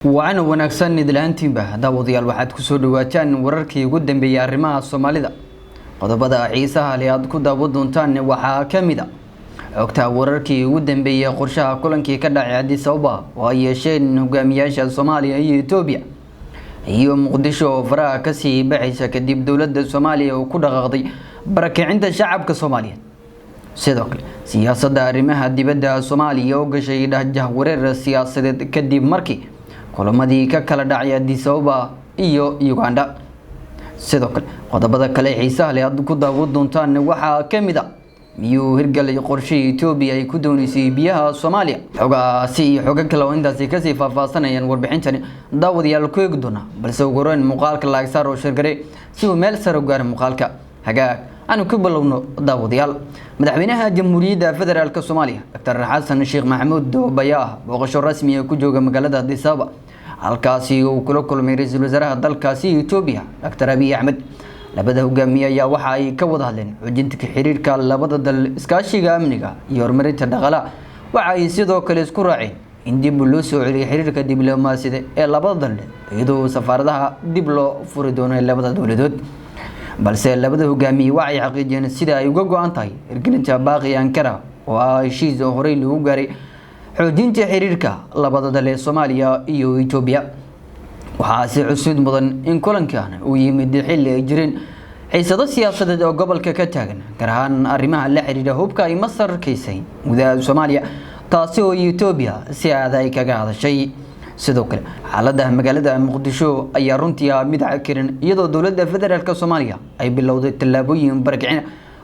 وعنا wanaagsan idlaantiinba daawadayaal waxaad ku soo dhawaataan wararkii ugu dambeeyay arrimaha Soomaalida qodobada xiisaha leh aad ku daawo doontaan waxa kamid ah ogta wararkii ugu dambeeyay qorshaha kulankii ka dhacay Addis Ababa oo ay yeesheen hogaamiyaasha Soomaaliya iyo Itoobiya iyo Muqdisho faraha ka sii baxaysa kadib dawladda Soomaaliya oo ku dhaqaaqday barakicinta shacabka Soomaaliyeed sidoo kale siyaasadda arrimaha dibadda Soomaaliya oo gashay jahwareer siyaasadeed kadib markii kulamadii ka kala dhacay Addis Ababa iyo Uganda sidoo kale qodobada kale xiisaha leh aad ku daawo doontaan waxa kamid ah miyuu hirgalay qorshihii Itoobiya ay ku doonaysay biyaha Soomaaliya xogaasi iyo xogo kale oo intaas ka sii faahfaahinayaan warbixintani daawadayaal ku eegi doona balse ugu horreyn muuqaalka laga saaro shirkare si uu meel sare u gaaro muuqaalka hagaag أنا كبلونو داوديال مدحوينها جمهورية فدرالك الصومالية دكتور حسن الشيخ محمود بياه بوقشو رسمي كجوجا مقالة Addis Ababa halkaasi uu kula kulmay ra'iisul wasaaraha dalkaasi Itoobiya Dr. Abiy Ahmed labada hogaamiye waxa ay ka wada hadleen xoojinta xiriirka labada dal iskaashiga amniga iyo horumarinta dhaqaalaha waxa ay sidoo kale isku raaceen in dib loo soo celiyo xiriirka diblomaasiyadda ee labada dal iyadoo safaaradaha dib loo furi doono labada dawladood balse labada hogaamiye waxay xaqiijiyeen sida ay uga go'an tahay hirgelinta baaqi Ankara oo ay heshiis horey loo gaaray xoojinta xiriirka labada dal ee Soomaaliya iyo Itoobiya waxa si cusub mudan in kulankan uu yimid xilli ay jireen xiisado siyaasadeed oo gobolka ka taagan gaar ahaan arrimaha la xiriira hubka ay Masar kaysay gudaha Soomaaliya taasi oo Itoobiya si aad ay kaga hadashay sidoo kale xaaladda magaalada Muqdisho ayaa runtii mid cakiran iyadoo dawladda federaalka Soomaaliya ay bilowday tallaabooyin barkicin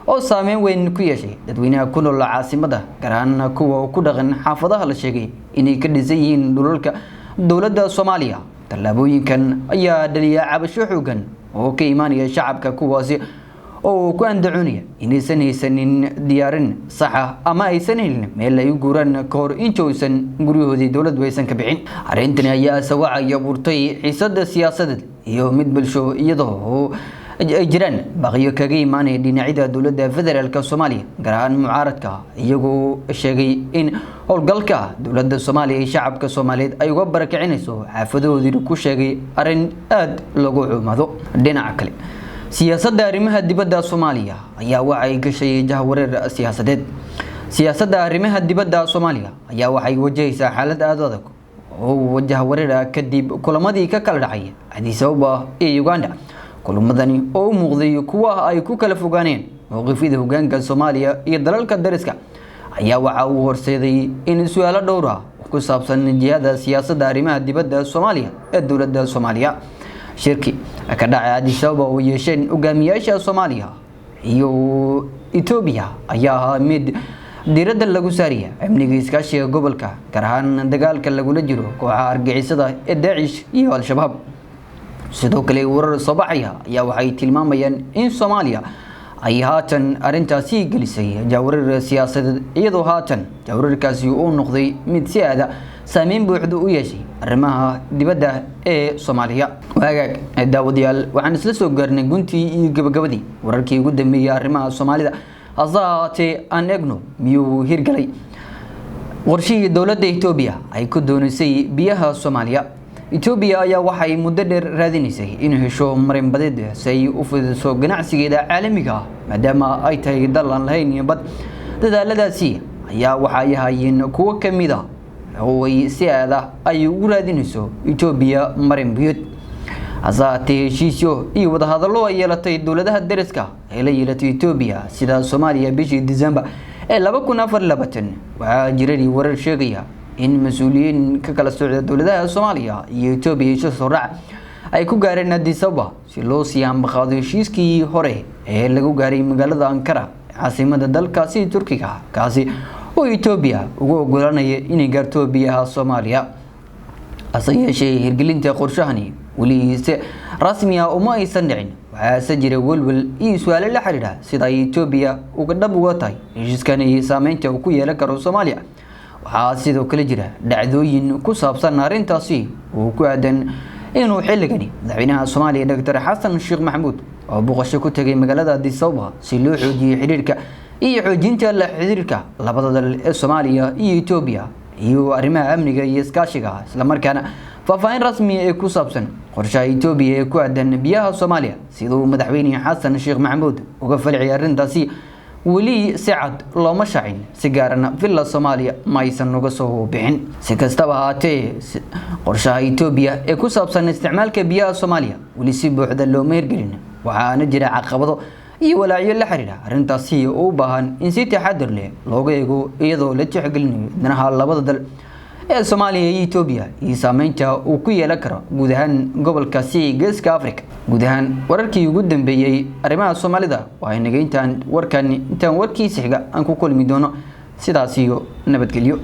oo saameyn weyn ku yeeshay dadweynaha ku nool caasimadda gaar ahaan kuwa ku dhaqan xaafadaha la sheegay inay ka dhisan yihiin dhulalka dawladda Soomaaliya tallaabooyinkan ayaa dhaliyay cabasho xooggan oo ka imaanaya shacabka kuwaasi oo ku andacoonaya inaysan haysanin diyaarin sax ah ama aysan helin meel ay u guuraan ka hor intoosan guryahoodii dawladdu aysan ka bixin arintani ayaa sawacay abuurtay xiisada siyaasadeed iyo mid bulsho iyadoo ay jiraan baqiyo kaga imaanaya dhinacyada dawladda federaalka Soomaaliya gaar ahaan mucaaradka iyagoo sheegay in howlgalka dawladda Soomaaliya ee shacabka Soomaaliyeed ay uga barakicinayso xaafadoodii ku sheegay arin aad lagu xumaado dhinaca kale siyaasadda arrimaha dibadda Soomaaliya ayaa waxay gashay jahwareer siyaasadeed siyaasadda arrimaha dibadda Soomaaliya ayaa waxay wajahaysaa xaalad aad adag oo jahwareer kadib kulamadii ka kala dhacay Addis Ababa iyo Uganda kulamadani oo muuqday kuwa ay ku kala fogaaneen mowqifyada hoggaanka Soomaaliya iyo dalalka dariska ayaa waxa uu horseeday in su'aalo dhowr ah ku saabsan jihada siyaasadda arrimaha dibadda Soomaaliya ee dawladda Soomaaliya shirki ka dhacay Addis Ababa oo yeesheen hogaamiyaasha Soomaaliya iyo Itoobiya ayaa mid diiradda lagu saaraya amniga iskaashiga gobolka gaar ahaan dagaalka lagula jiro kooxaha argagixisada ee Daesh iyo Al-Shabaab sidoo kale warar soo baxaya ayaa waxay tilmaamayaan in Soomaaliya ay haatan arintaasi gelisay jahwareer siyaasadeed iyadoo haatan jahwareerkaasi uu noqday mid si aad saameyn buuxda u yeeshay arrimaha dibadda ee Soomaaliya waagaag daawadayaal waxaan isla soo gaarnay guntii iyo gabagabadii wararkii ugu dambeeyay arrimaha Soomaalida asaate aan egno miyuu hirgalay qorshihii dawladda Itoobiya ay ku doonaysay biyaha Soomaaliya Itoobiya ayaa waxay muddo dheer raadinaysay inay hesho marin badeed si ay u fududeeyo ganacsigeeda caalamiga ah maadaama ay tahay dal aan lahayn bad dadaaladaasi ayaa waxay hayeen kuwa kamid ah oo ay si aad ah ay ugu raadinayso Itoobiya marin biyood asaate heshiisyo iyo wada hadallo ay yeelatay dawladaha dariska ee la yeelatay Itoobiya sida Soomaaliya bishii December ee 2024 waxaa jiray warar sheegaya in mas'uuliyiin ka kala socda dawladaha Soomaaliya iyo Itoobiya isku soo raac ay ku gaareen Addis Ababa si loo siiyaan baqaado heshiiskii hore ee lagu gaaray magaalada Ankara caasimadda dalkaasi Turkiga kaasi oo Itoobiya ugu oggolaanaya inay gaarto biyaha Soomaaliya asayeeshee hirgelinta qorshahani wali si rasmi ah uma aysan dhicin waxaa jira walwal iyo su'aalo la xiriira sida Itoobiya uga dhab uga tahay heshiiskan iyo saameynta uu ku yeelan karo Soomaaliya waxaa sidoo kale jira dhacdooyin ku saabsan arintaasi oo ku aadan inuu xilligani madaxweynaha Soomaaliya Dr. Xasan Sheekh Maxamuud oo booqasho ku tagay magaalada Addis Ababa si loo xoojiyo xiriirka iyo xoojinta la xiriirka labada dal ee Soomaaliya iyo Itoobiya iyo arrimaha amniga iyo iskaashiga isla markaana faahfaahin rasmi ah ee ku saabsan qorshaha Itoobiya ee ku aadan biyaha Soomaaliya sidoo madaxweyne Xasan Sheekh Maxamuud uga falciyay arrintaasi weli si cad looma shaacin si gaarana villa Soomaaliya ma aysan uga soo bixin si kastaba ha ahaatee qorshaha Itoobiya ee ku saabsan isticmaalka biyaha Soomaaliya weli si buuxda looma hirgelin waxaana jira caqabado iyo walaacyo la xiriira arrintaasi oo u baahan in si taxaddar leh looga eego iyadoo la tixgelinayo danaha labada dal ee Soomaaliya iyo Itoobiya iyo saameynta uu ku yeelan karo guud ahaan gobolkaasi Geeska Afrika guud ahaan wararkii ugu dambeeyay arrimaha Soomaalida waa inaga intaan warkiisa xiga aan ku kulmi doono sidaas iyo nabadgelyo.